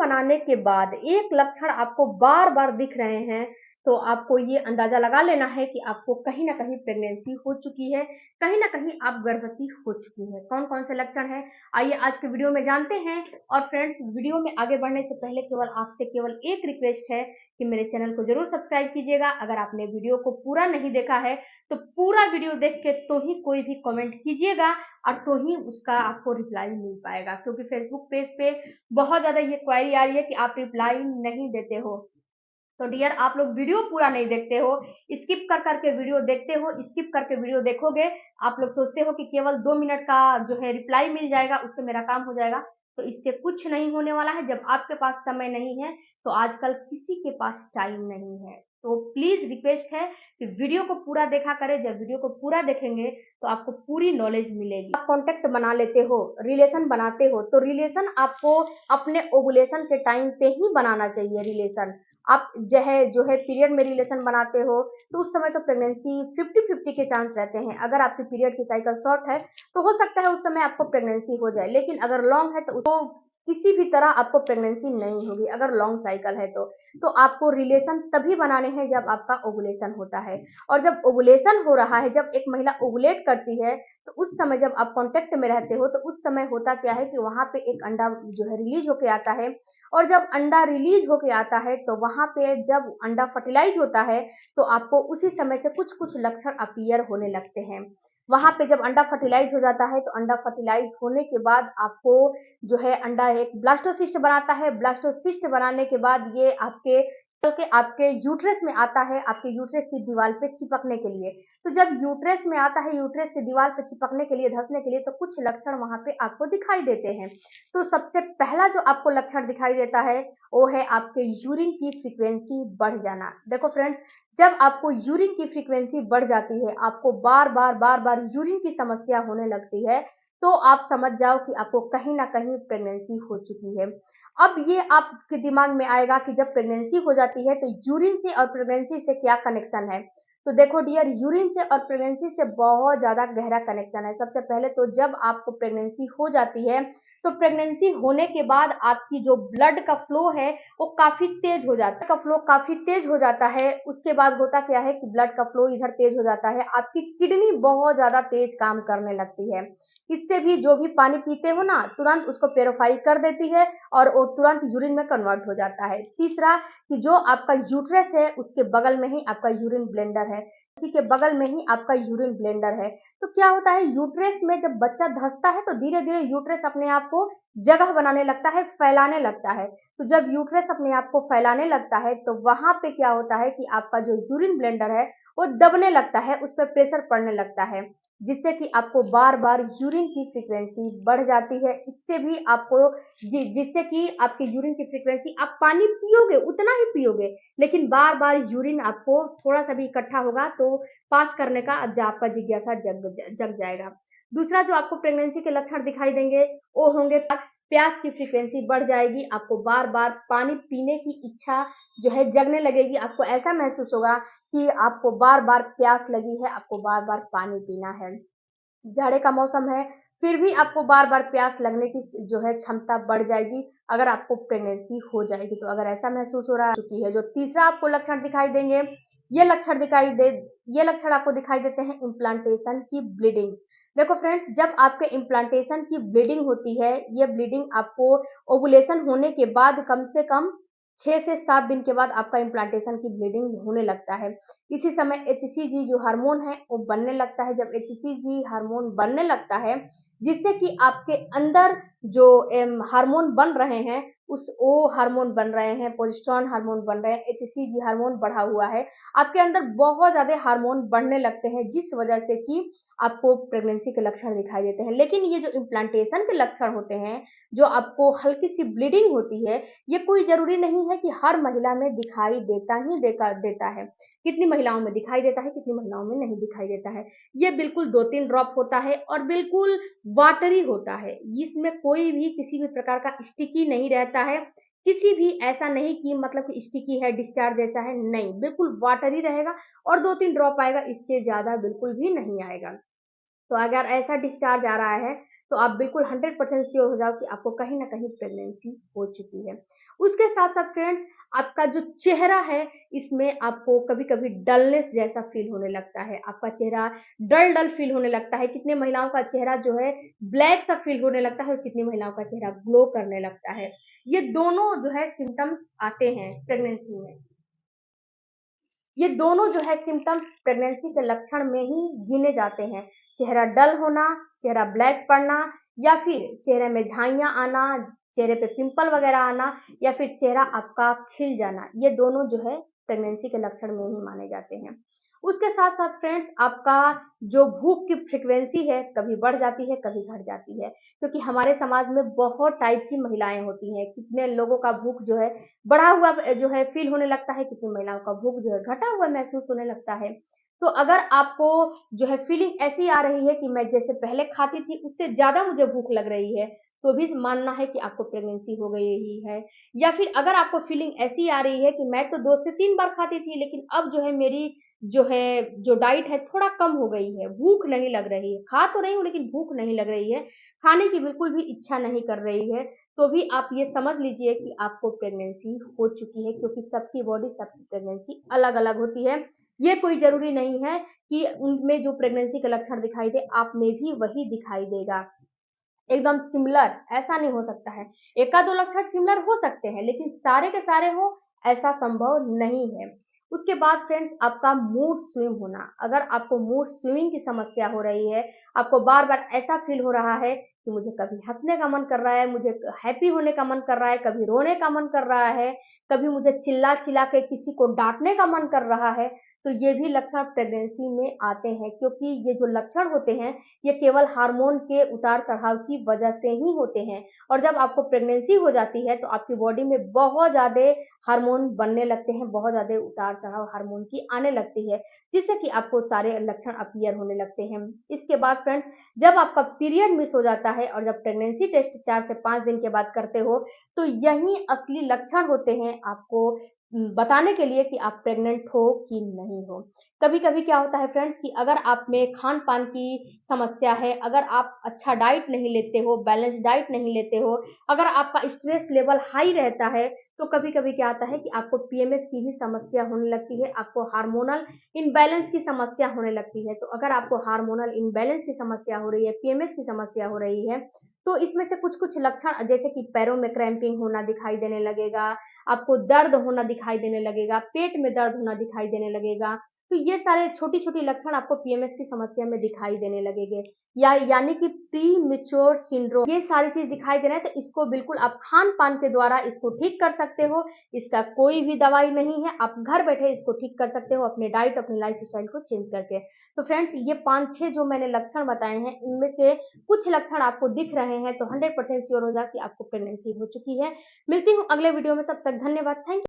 बनाने के बाद एक लक्षण आपको बार बार दिख रहे हैं, तो आपको ये अंदाजा लगा लेना है कि आपको कहीं ना कहीं प्रेगनेंसी हो चुकी है, कहीं ना कहीं आप गर्भवती हो चुकी है। कौन कौन से लक्षण हैं, आइए आज के वीडियो में जानते हैं। और फ्रेंड्स, वीडियो में आगे बढ़ने से पहले केवल आपसे केवल एक रिक्वेस्ट है कि मेरे चैनल को जरूर सब्सक्राइब कीजिएगा। अगर आपने वीडियो को पूरा नहीं देखा है तो पूरा वीडियो देख के तो ही कोई भी कमेंट कीजिएगा, और तो ही उसका आपको रिप्लाई मिल पाएगा, क्योंकि फेसबुक पेज पे बहुत ज्यादा ये क्वेरी आ रही है कि आप रिप्लाई नहीं देते हो। तो डियर, आप लोग वीडियो पूरा नहीं देखते हो, स्किप कर करके वीडियो देखते हो। स्किप करके वीडियो देखोगे, आप लोग सोचते हो कि केवल 2 मिनट का जो है रिप्लाई मिल जाएगा, उससे मेरा काम हो जाएगा। तो इससे कुछ नहीं होने वाला है। जब आपके पास समय नहीं है तो आजकल किसी के पास टाइम नहीं है। तो प्लीज रिक्वेस्ट है कि वीडियो को पूरा देखा करें। जब वीडियो को पूरा देखेंगे तो आपको पूरी नॉलेज मिलेगी। आप कॉन्टेक्ट बना लेते हो, रिलेशन बनाते हो, तो रिलेशन आपको अपने ओवुलेशन के टाइम पे ही बनाना चाहिए। रिलेशन आप जो है पीरियड में रिलेशन बनाते हो तो उस समय तो प्रेगनेंसी 50-50 के चांस रहते हैं। अगर आपकी पीरियड की साइकिल शॉर्ट है तो हो सकता है उस समय आपको प्रेगनेंसी हो जाए, लेकिन अगर लॉन्ग है तो उसको किसी भी तरह आपको प्रेगनेंसी नहीं होगी। अगर लॉन्ग साइकिल है तो आपको रिलेशन तभी बनाने हैं जब आपका ओवुलेशन होता है। और जब ओवुलेशन हो रहा है, जब एक महिला ओवुलेट करती है, तो उस समय जब आप कांटेक्ट में रहते हो तो उस समय होता क्या है कि वहां पे एक अंडा जो है रिलीज होके आता है। और जब अंडा रिलीज होके आता है तो वहां पे जब अंडा फर्टिलाइज होता है तो आपको उसी समय से कुछ कुछ लक्षण अपीयर होने लगते हैं। वहां पे जब अंडा फर्टिलाइज हो जाता है तो अंडा फर्टिलाइज होने के बाद आपको जो है अंडा एक ब्लास्टोसिस्ट बनाता है। ब्लास्टोसिस्ट बनाने के बाद ये आपके यूट्रस में आता है, आपके यूट्रस की दीवार पे चिपकने के लिए। तो जब यूट्रस में आता है, यूट्रस की दीवार पे चिपकने के लिए, धंसने के लिए, तो कुछ लक्षण वहां पे आपको दिखाई देते हैं। तो सबसे पहला जो आपको लक्षण दिखाई देता है वो है आपके यूरिन की फ्रीक्वेंसी बढ़ जाना। देखो फ्रेंड्स, जब आपको यूरिन की फ्रीक्वेंसी बढ़ जाती है, आपको बार बार यूरिन की समस्या होने लगती है, तो आप समझ जाओ कि आपको कहीं ना कहीं प्रेगनेंसी हो चुकी है। अब ये आपके दिमाग में आएगा कि जब प्रेगनेंसी हो जाती है तो यूरिन से और प्रेगनेंसी से क्या कनेक्शन है। तो देखो डियर, यूरिन से और प्रेगनेंसी से बहुत ज्यादा गहरा कनेक्शन है। सबसे पहले तो जब आपको प्रेगनेंसी हो जाती है तो प्रेगनेंसी होने के बाद आपकी जो ब्लड का फ्लो है वो काफी तेज हो जाता है। का फ्लो काफी तेज हो जाता है। उसके बाद होता क्या है कि ब्लड का फ्लो इधर तेज हो जाता है, आपकी किडनी बहुत ज्यादा तेज काम करने लगती है। इससे भी जो भी पानी पीते हो ना, तुरंत उसको प्योरीफाई कर देती है और वो तुरंत यूरिन में कन्वर्ट हो जाता है। तीसरा, कि जो आपका यूट्रस है उसके बगल में ही आपका यूरिन ब्लेंडर है, उसी के बगल में ही आपका यूरिन ब्लेंडर है। तो क्या होता है, यूट्रस में जब बच्चा धंसता है तो धीरे धीरे यूट्रस अपने आप को जगह बनाने लगता है, फैलाने लगता है। तो जब यूट्रस अपने आप को फैलाने लगता है तो वहां पे क्या होता है कि आपका जो यूरिन ब्लेंडर है वो दबने लगता है, उस पर प्रेशर पड़ने लगता है, जिससे कि आपको बार बार यूरिन की फ्रीक्वेंसी बढ़ जाती है। इससे भी आपको जिससे कि आपकी यूरिन की फ्रीक्वेंसी, आप पानी पियोगे उतना ही पियोगे, लेकिन बार बार यूरिन आपको थोड़ा सा भी इकट्ठा होगा तो पास करने का आपका जिज्ञासा जग जाएगा। दूसरा जो आपको प्रेगनेंसी के लक्षण दिखाई देंगे वो होंगे प्यास की फ्रीक्वेंसी बढ़ जाएगी, आपको बार बार पानी पीने की इच्छा जो है जगने लगेगी। आपको ऐसा महसूस होगा कि आपको बार बार प्यास लगी है, आपको बार बार पानी पीना है। जाड़े का मौसम है फिर भी आपको बार बार प्यास लगने की जो है क्षमता बढ़ जाएगी, अगर आपको प्रेगनेंसी हो जाएगी तो। अगर ऐसा महसूस हो रहा है चुकी है। जो तीसरा आपको लक्षण दिखाई देंगे, ये लक्षण आपको दिखाई देते हैं इम्प्लांटेशन की ब्लीडिंग। देखो फ्रेंड्स, जब आपके इम्प्लांटेशन की ब्लीडिंग होती है, ये ब्लीडिंग आपको ओवुलेशन होने के बाद कम से कम 6 से 7 दिन के बाद आपका इम्प्लांटेशन की ब्लीडिंग होने लगता है। इसी समय एचसीजी जो हार्मोन है वो बनने लगता है। जब एचसीजी हार्मोन बनने लगता है, जिससे कि आपके अंदर जो हार्मोन बन रहे हैं, उस ओ हार्मोन बन रहे हैं, प्रोजेस्टेरोन हार्मोन बन रहे हैं, एचसीजी हार्मोन बढ़ा हुआ है, आपके अंदर बहुत ज्यादा हार्मोन बढ़ने लगते हैं, जिस वजह से कि आपको प्रेगनेंसी के लक्षण दिखाई देते हैं। लेकिन ये जो इम्प्लांटेशन के लक्षण होते हैं, जो आपको हल्की सी ब्लीडिंग होती है, ये कोई जरूरी नहीं है कि हर महिला में दिखाई देता है। कितनी महिलाओं में दिखाई देता है, कितनी महिलाओं में नहीं दिखाई देता है। ये बिल्कुल 2-3 ड्रॉप होता है और बिल्कुल वाटरी होता है। इसमें कोई भी किसी भी प्रकार का स्टिकी नहीं रहता है, किसी भी ऐसा नहीं कि मतलब कि स्टिकी है, डिस्चार्ज जैसा है, नहीं, बिल्कुल वाटरी रहेगा और 2-3 ड्रॉप आएगा, इससे ज्यादा बिल्कुल भी नहीं आएगा। तो अगर ऐसा डिस्चार्ज आ रहा है तो आप बिल्कुल 100% श्योर हो जाओ कि आपको कहीं ना कहीं प्रेगनेंसी हो चुकी है। उसके साथ साथ फ्रेंड्स, आपका जो चेहरा है, इसमें आपको कभी कभी डलनेस जैसा फील होने लगता है, आपका चेहरा डल डल फील होने लगता है। कितने महिलाओं का चेहरा जो है ब्लैक सा फील होने लगता है और कितनी महिलाओं का चेहरा ग्लो करने लगता है। ये दोनों जो है सिम्टम्स आते हैं प्रेगनेंसी में। ये दोनों जो है सिम्टम्स प्रेगनेंसी के लक्षण में ही गिने जाते हैं। चेहरा डल होना, चेहरा ब्लैक पड़ना, या फिर चेहरे में झाइयाँ आना, चेहरे पे पिंपल वगैरह आना, या फिर चेहरा आपका खिल जाना, ये दोनों जो है प्रेगनेंसी के लक्षण में ही माने जाते हैं। उसके साथ साथ फ्रेंड्स, आपका जो भूख की फ्रिक्वेंसी है कभी बढ़ जाती है, कभी घट जाती है, क्योंकि हमारे समाज में बहुत टाइप की महिलाएं होती हैं। कितने लोगों का भूख जो है बढ़ा हुआ जो है फील होने लगता है, कितनी महिलाओं का भूख जो है घटा हुआ महसूस होने लगता है। तो अगर आपको जो है फीलिंग ऐसी आ रही है कि मैं जैसे पहले खाती थी उससे ज्यादा मुझे भूख लग रही है, तो भी मानना है कि आपको प्रेगनेंसी हो गई ही है। या फिर अगर आपको फीलिंग ऐसी आ रही है कि मैं तो 2 से 3 बार खाती थी, लेकिन अब जो है मेरी जो है जो डाइट है थोड़ा कम हो गई है, भूख नहीं लग रही है, खा तो रही हूँ लेकिन भूख नहीं लग रही है, खाने की बिल्कुल भी इच्छा नहीं कर रही है, तो भी आप ये समझ लीजिए कि आपको प्रेगनेंसी हो चुकी है, क्योंकि सबकी बॉडी सबकी प्रेगनेंसी अलग अलग होती है। ये कोई जरूरी नहीं है कि उनमें जो प्रेगनेंसी के लक्षण दिखाई दे आप में भी वही दिखाई देगा, एकदम सिमिलर ऐसा नहीं हो सकता है। एका दो लक्षण सिमिलर हो सकते हैं, लेकिन सारे के सारे हो ऐसा संभव नहीं है। उसके बाद फ्रेंड्स, आपका मूड स्विंग होना, अगर आपको मूड स्विंग की समस्या हो रही है, आपको बार बार ऐसा फील हो रहा है कि मुझे कभी हंसने का मन कर रहा है, मुझे हैप्पी होने का मन कर रहा है, कभी रोने का मन कर रहा है, कभी मुझे चिल्ला चिल्ला के किसी को डांटने का मन कर रहा है, तो ये भी लक्षण प्रेगनेंसी में आते हैं। क्योंकि ये जो लक्षण होते हैं ये केवल हार्मोन के उतार चढ़ाव की वजह से ही होते हैं। और जब आपको प्रेगनेंसी हो जाती है तो आपकी बॉडी में बहुत ज्यादा हार्मोन बनने लगते हैं, बहुत ज्यादा उतार चढ़ाव हार्मोन की आने लगती है, जिससे कि आपको सारे लक्षण अपीयर होने लगते हैं। इसके बाद फ्रेंड्स, जब आपका पीरियड मिस हो जाता है और जब प्रेगनेंसी टेस्ट 4 से 5 दिन के बाद करते हो, तो यही असली लक्षण होते हैं आपको बताने के लिए कि आप प्रेग्नेंट हो कि नहीं हो। कभी कभी क्या होता है फ्रेंड्स कि अगर आप में खान पान की समस्या है, अगर आप अच्छा डाइट नहीं लेते हो, बैलेंस डाइट नहीं लेते हो, अगर आपका स्ट्रेस लेवल हाई रहता है, तो कभी कभी क्या आता है कि आपको पीएमएस की भी समस्या होने लगती है, आपको हार्मोनल इनबैलेंस की समस्या होने लगती है। तो अगर आपको हार्मोनल इनबैलेंस की समस्या हो रही है, पीएमएस की समस्या हो रही है, तो इसमें से कुछ कुछ लक्षण जैसे कि पैरों में क्रैम्पिंग होना दिखाई देने लगेगा, आपको दर्द होना दिखाई देने लगेगा, पेट में दर्द होना दिखाई देने लगेगा, तो ये सारे छोटी छोटी लक्षण आपको पीएमएस की समस्या में दिखाई देने लगेंगे। या यानी कि प्री मेच्योर सिंड्रोम, ये सारी चीज दिखाई दे रहा है, तो इसको बिल्कुल आप खान पान के द्वारा इसको ठीक कर सकते हो। इसका कोई भी दवाई नहीं है, आप घर बैठे इसको ठीक कर सकते हो अपने डाइट अपने लाइफ स्टाइल को चेंज करके। तो फ्रेंड्स, ये 5-6 जो मैंने लक्षण बताए हैं, इनमें से कुछ लक्षण आपको दिख रहे हैं तो 100% श्योर हो जाए कि आपको प्रेगनेंसी हो चुकी है। मिलती हूँ अगले वीडियो में, तब तक धन्यवाद, थैंक